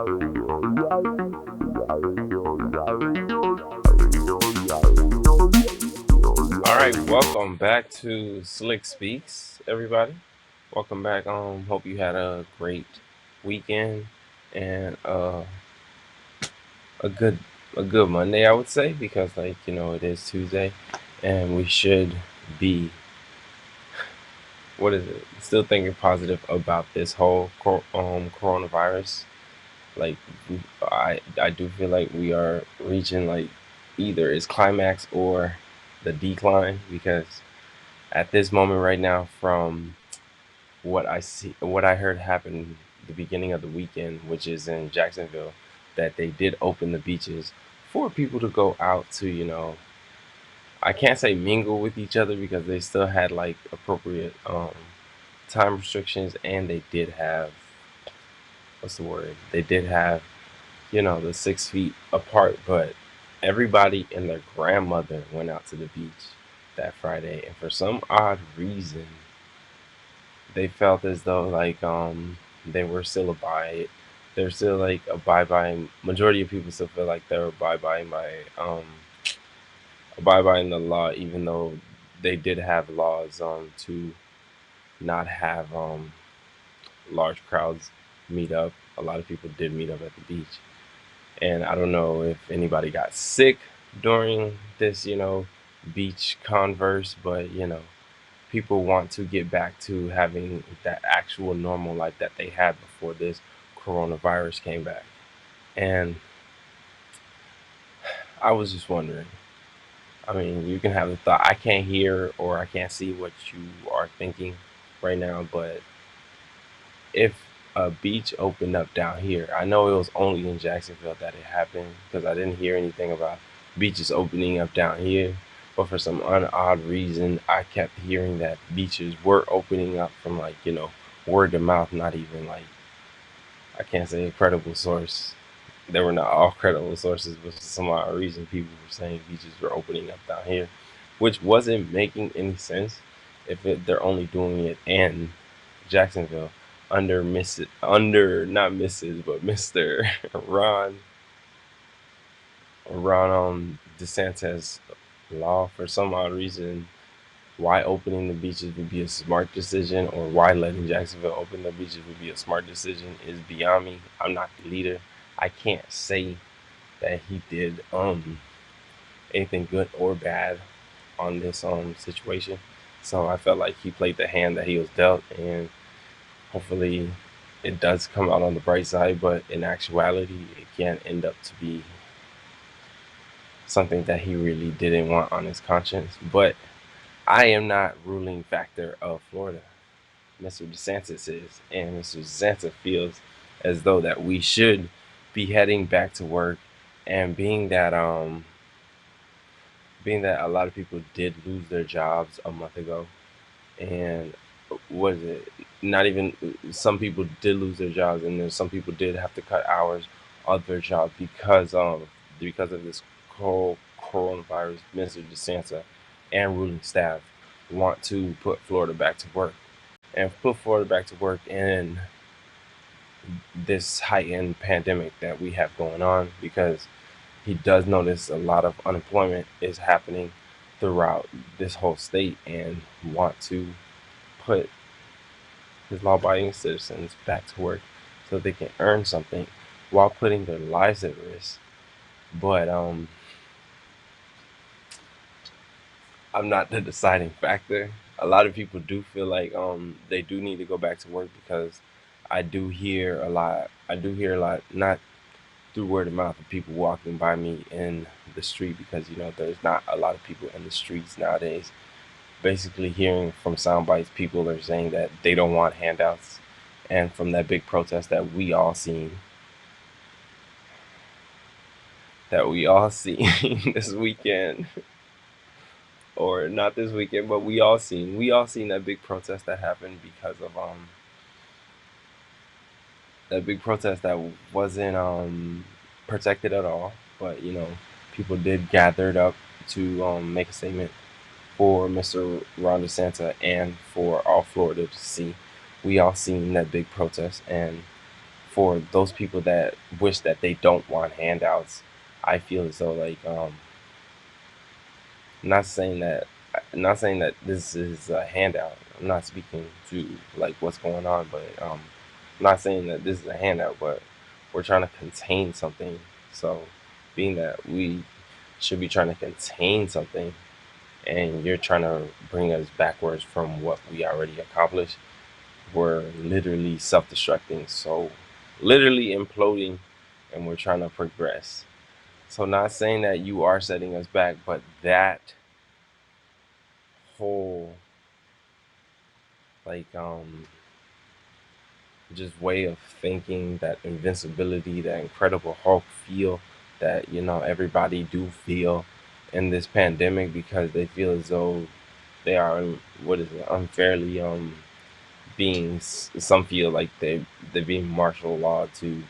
All right, welcome back to Slick Speaks, everybody. Welcome back. Hope you had a great weekend and a good a good Monday, I would say, because it is Tuesday, and we should be what is it? Still thinking positive about this whole coronavirus. Like I do feel like we are reaching like either its climax or the decline because at this moment right now from what I heard happened the beginning of the weekend, which is in Jacksonville, that they did open the beaches for people to go out to, I can't say mingle with each other because they still had like appropriate time restrictions, and they did have what's the word? They did have, the 6 feet apart, but everybody and their grandmother went out to the beach that Friday, and for some odd reason they felt as though they were still they're still like abide by majority of people still feel like they're abide by the law, even though they did have laws to not have large crowds meet up. A lot of people did meet up at the beach, and I don't know if anybody got sick during this beach converse, but people want to get back to having that actual normal life that they had before this coronavirus came back. And I was just wondering, I mean, you can have the thought, I can't hear or I can't see what you are thinking right now, but if a beach opened up down here, I know it was only in Jacksonville that it happened because I didn't hear anything about beaches opening up down here. But for some odd reason, I kept hearing that beaches were opening up from word to mouth, not even like I can't say a credible source. They were not all credible sources, but for some odd reason, people were saying beaches were opening up down here, which wasn't making any sense if they're only doing it in Jacksonville under not Mrs. but Mr. Ron DeSantis law. For some odd reason, why opening the beaches would be a smart decision, or why letting Jacksonville open the beaches would be a smart decision, is beyond me. I'm not the leader. I can't say that he did anything good or bad on this situation. So I felt like he played the hand that he was dealt, and hopefully it does come out on the bright side. But in actuality, it can end up to be something that he really didn't want on his conscience. But I am not ruling factor of Florida. Mr. DeSantis is, and Mr. DeSantis feels as though that we should be heading back to work. And being that a lot of people did lose their jobs a month ago, and was it not even some people did lose their jobs, and then some people did have to cut hours of their job because of this coronavirus. Mr. DeSantis and ruling staff want to put Florida back to work, and put Florida back to work in this heightened pandemic that we have going on, because he does notice a lot of unemployment is happening throughout this whole state, and want to put his law-abiding citizens back to work so they can earn something while putting their lives at risk. But I'm not the deciding factor. A lot of people do feel like they do need to go back to work, because I do hear a lot. I do hear a lot, not through word of mouth, of people walking by me in the street, because there's not a lot of people in the streets nowadays. Basically, hearing from sound bites, people are saying that they don't want handouts, and from that big protest that we all seen this weekend, or not this weekend, but we all seen that big protest that happened because of that big protest that wasn't protected at all. But people did gathered up to make a statement for Mr. Ron DeSantis and for all Florida to see. We all seen that big protest, and for those people that wish that they don't want handouts, I feel as though like not saying that not saying that this is a handout. I'm not speaking to like what's going on, but I'm not saying that this is a handout, but we're trying to contain something. So being that we should be trying to contain something and you're trying to bring us backwards from what we already accomplished, we're literally self-destructing. So literally imploding and we're trying to progress. So not saying that you are setting us back, but that whole like just way of thinking, that invincibility, that incredible Hulk feel that everybody do feel in this pandemic because they feel as though they are what is it unfairly being some feel like they're being martial law to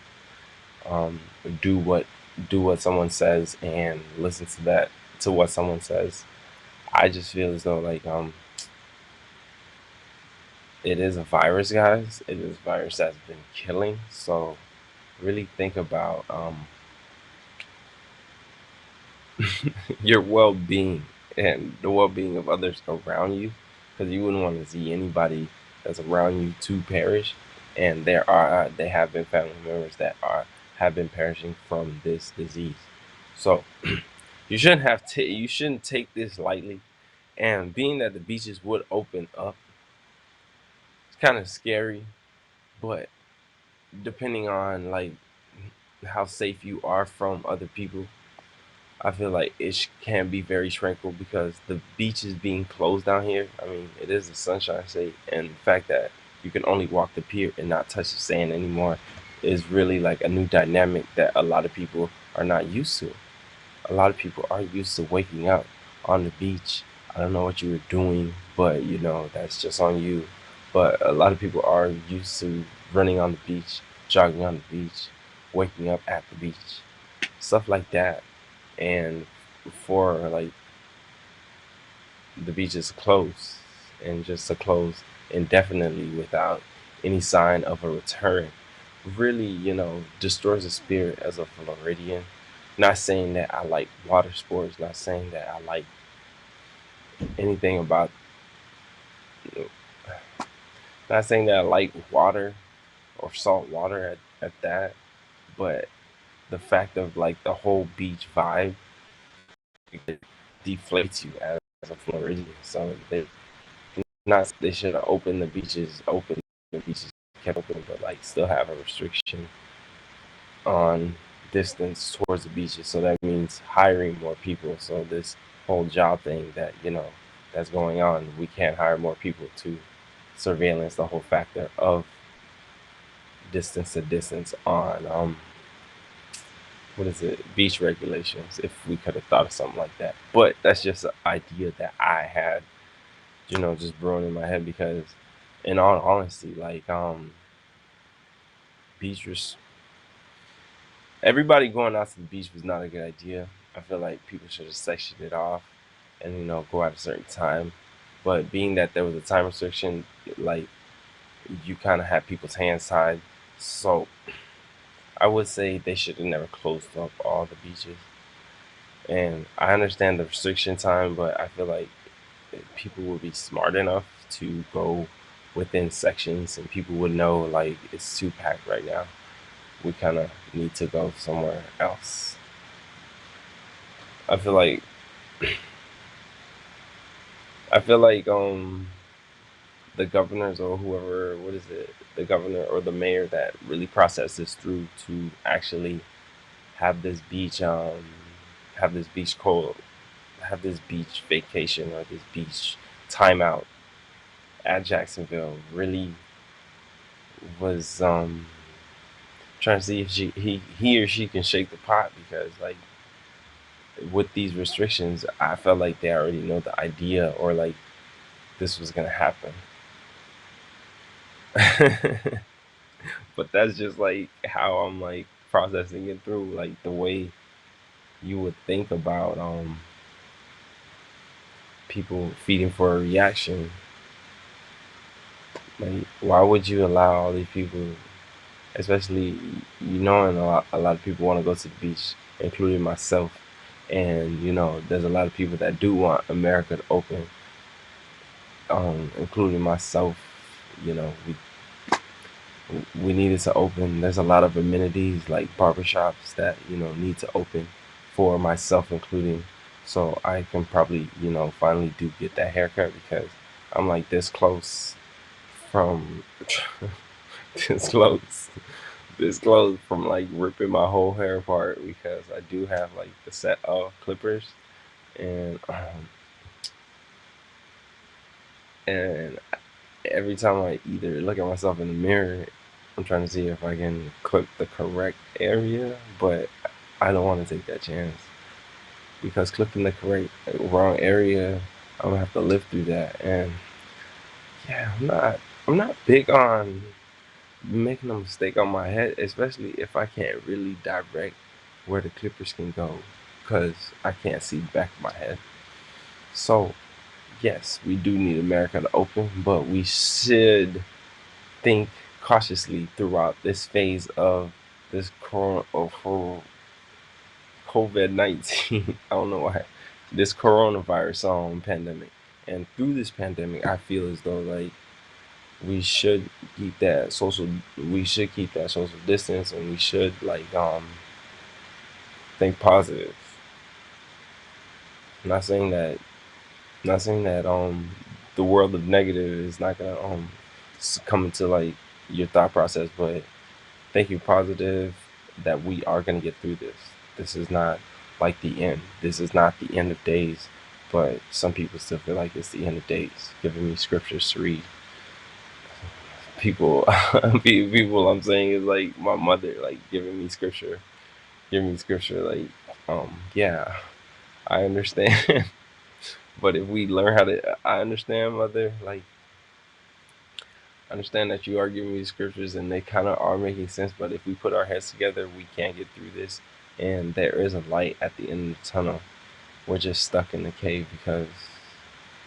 um do what do what someone says and listen to that to what someone says. I just feel as though like it is a virus, guys. It is a virus that's been killing. So really think about your well-being and the well-being of others around you, because you wouldn't want to see anybody that's around you to perish. And they have been family members that are have been perishing from this disease. So you shouldn't take this lightly. And being that the beaches would open up, it's kind of scary, but depending on like how safe you are from other people, I feel like it can be very tranquil because the beach is being closed down here. I mean, it is a sunshine state, and the fact that you can only walk the pier and not touch the sand anymore is really like a new dynamic that a lot of people are not used to. A lot of people are used to waking up on the beach. I don't know what you were doing, but that's just on you. But a lot of people are used to running on the beach, jogging on the beach, waking up at the beach, stuff like that. And for like the beaches closed and just to close indefinitely without any sign of a return really destroys the spirit as a Floridian. Not saying that I like water sports, not saying that I like anything about not saying that I like water or salt water at that, but the fact of like the whole beach vibe, it deflates you as a Floridian. So they should have opened the beaches kept open, but like still have a restriction on distance towards the beaches. So that means hiring more people. So this whole job thing that that's going on, we can't hire more people to surveillance the whole factor of distance to distance on what is it, beach regulations. If we could have thought of something like that, but that's just an idea that I had, just brewing in my head because, in all honesty, like beach res- everybody going out to the beach was not a good idea. I feel like people should have sectioned it off and go at a certain time. But being that there was a time restriction, like you kind of had people's hands tied. So I would say they should have never closed up all the beaches. And I understand the restriction time, but I feel like people would be smart enough to go within sections and people would know like it's too packed right now. We kind of need to go somewhere else. I feel like I feel like the governors or whoever, what is it, the governor or the mayor that really processed this through to actually have this beach have this beach cold have this beach vacation or this beach timeout at Jacksonville really was trying to see if he or she can shake the pot because like with these restrictions I felt like they already know the idea or like this was gonna happen. But that's just like how I'm like processing it through, like the way you would think about people feeding for a reaction. Like, why would you allow all these people? especially and a lot of people want to go to the beach, including myself. And there's a lot of people that do want America to open, including myself. We needed to open. There's a lot of amenities like barbershops that need to open for myself, including, so I can probably finally do get that haircut because I'm like this close from this close this close from like ripping my whole hair apart because I do have like the set of clippers, and and every time I either look at myself in the mirror, I'm trying to see if I can clip the correct area, but I don't want to take that chance because clipping the correct wrong area, I'm gonna have to live through that. And yeah, I'm not big on making a mistake on my head, especially if I can't really direct where the clippers can go because I can't see the back of my head. So yes, we do need America to open, but we should think cautiously throughout this phase of this COVID-19. I don't know why, this coronavirus pandemic, and through this pandemic, I feel as though like we should keep that social distance, and we should like think positive. I'm not saying that the world of negative is not gonna come into like your thought process, but thank you positive that we are going to get through this. This is not like the end. This is not the end of days, but some people still feel like it's the end of days, giving me scriptures to read. People, people, I'm saying is like my mother, like giving me scripture, like, yeah, I understand. But if we learn how to, I understand, mother, like, I understand that you are giving me scriptures and they kind of are making sense, but if we put our heads together, we can get through this. And there is a light at the end of the tunnel. We're just stuck in the cave because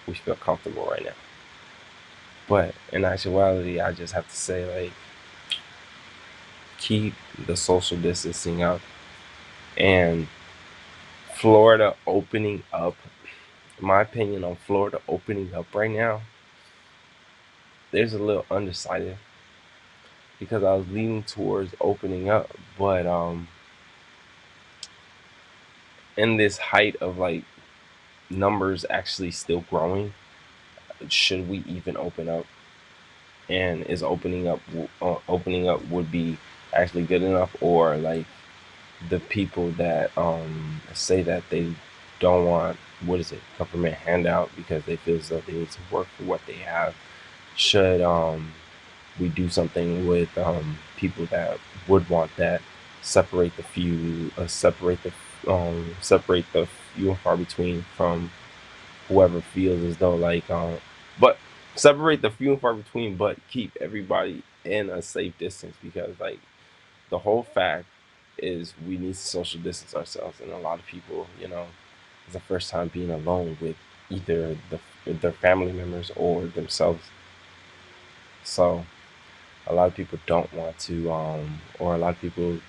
we feel comfortable right now. But in actuality, I just have to say, like, keep the social distancing up. And Florida opening up, my opinion on Florida opening up right now, there's a little undecided because I was leaning towards opening up, but in this height of like numbers actually still growing, should we even open up? And is opening up would be actually good enough, or like the people that say that they don't want, what is it, government handout because they feel as though they need to work for what they have, should we do something with people that would want that, separate the few, separate the few and far between from whoever feels as though like but separate the few and far between, but keep everybody in a safe distance because like the whole fact is we need to social distance ourselves, and a lot of people, it's the first time being alone with either their family members or themselves. So a lot of people don't want to or a lot of people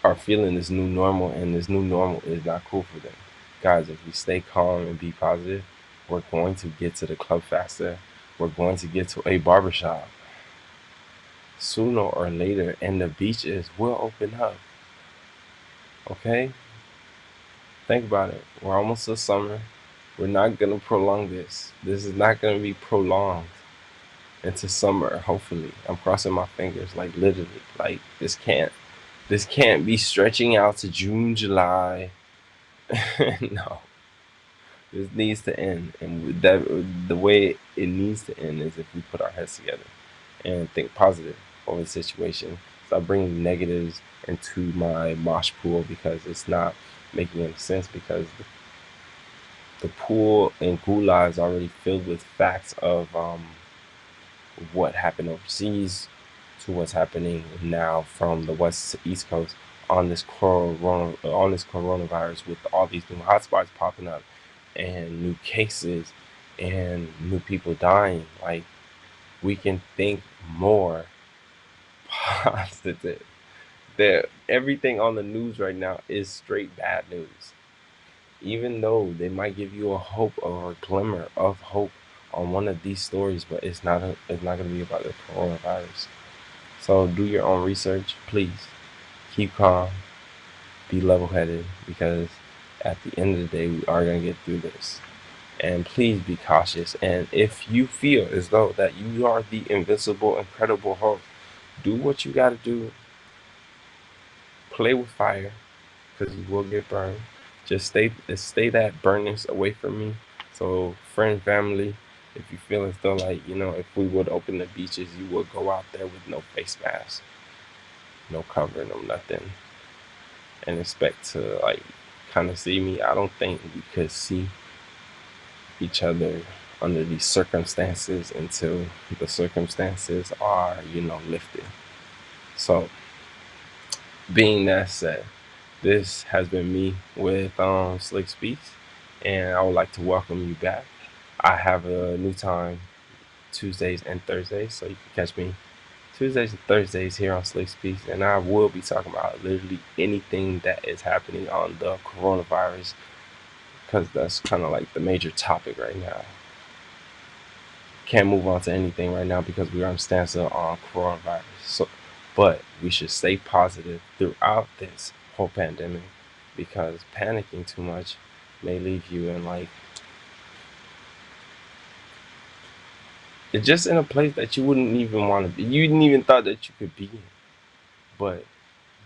are feeling this new normal, and this new normal is not cool for them. Guys, if we stay calm and be positive, we're going to get to the club faster. We're going to get to a barbershop sooner or later, and the beaches will open up. Okay? Think about it. We're almost to summer. We're not going to prolong this. This is not going to be prolonged into summer, hopefully. I'm crossing my fingers, like literally. Like this can't be stretching out to June, July. No, this needs to end, and that the way it needs to end is if we put our heads together and think positive over the situation. Stop bringing negatives into my mosh pool because it's not making any sense. Because the pool in Gula is already filled with facts of what happened overseas to what's happening now from the west to east coast on this coronavirus, with all these new hotspots popping up and new cases and new people dying. Like, we can think more positive. Everything on the news right now is straight bad news. Even though they might give you a hope or a glimmer of hope on one of these stories, but it's not gonna be about the coronavirus. So do your own research, please. Keep calm, be level-headed, because at the end of the day, we are gonna get through this. And please be cautious. And if you feel as though that you are the invincible, incredible Hulk, do what you gotta do. Play with fire, because you will get burned. Just stay that burnings away from me. So friend, family, if you feel as though like, if we would open the beaches, you would go out there with no face mask, no cover, no nothing, and expect to like kind of see me. I don't think we could see each other under these circumstances until the circumstances are, lifted. So being that said, this has been me with Slick Speaks, and I would like to welcome you back. I have a new time Tuesdays and Thursdays, so you can catch me Tuesdays and Thursdays here on Slick Speaks, and I will be talking about literally anything that is happening on the coronavirus, because that's kind of like the major topic right now. Can't move on to anything right now because we are on standstill on coronavirus. So, but we should stay positive throughout this whole pandemic, because panicking too much may leave you in like it's just in a place that you wouldn't even want to be. You didn't even thought that you could be in. But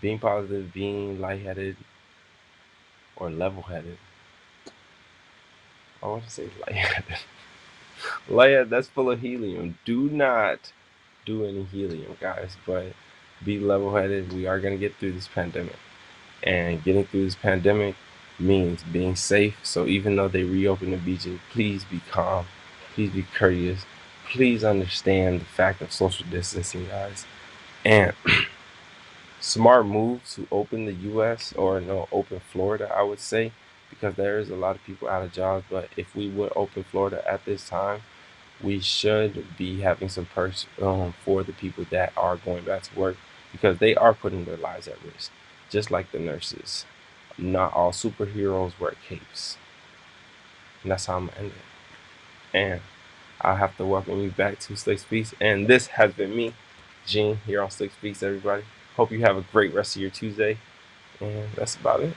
being positive, being lightheaded or level-headed. I want to say lightheaded. Lightheaded, that's full of helium. Do not do any helium, guys. But be level-headed. We are gonna get through this pandemic. And getting through this pandemic means being safe. So even though they reopen the beaches, please be calm, please be courteous, please understand the fact of social distancing, guys. And smart move to open the U.S. or no, open Florida, I would say, because there is a lot of people out of jobs. But if we would open Florida at this time, we should be having some perks for the people that are going back to work, because they are putting their lives at risk, just like the nurses. Not all superheroes wear capes. And that's how I'm gonna end it. And I have to welcome you back to Slick Speaks. And this has been me, Gene, here on Slick Speaks, everybody. Hope you have a great rest of your Tuesday. And that's about it.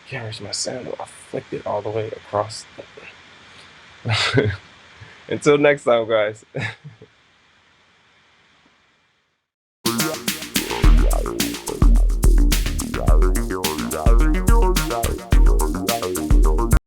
Can't reach my sandal. I flicked it all the way across. Until next time, guys.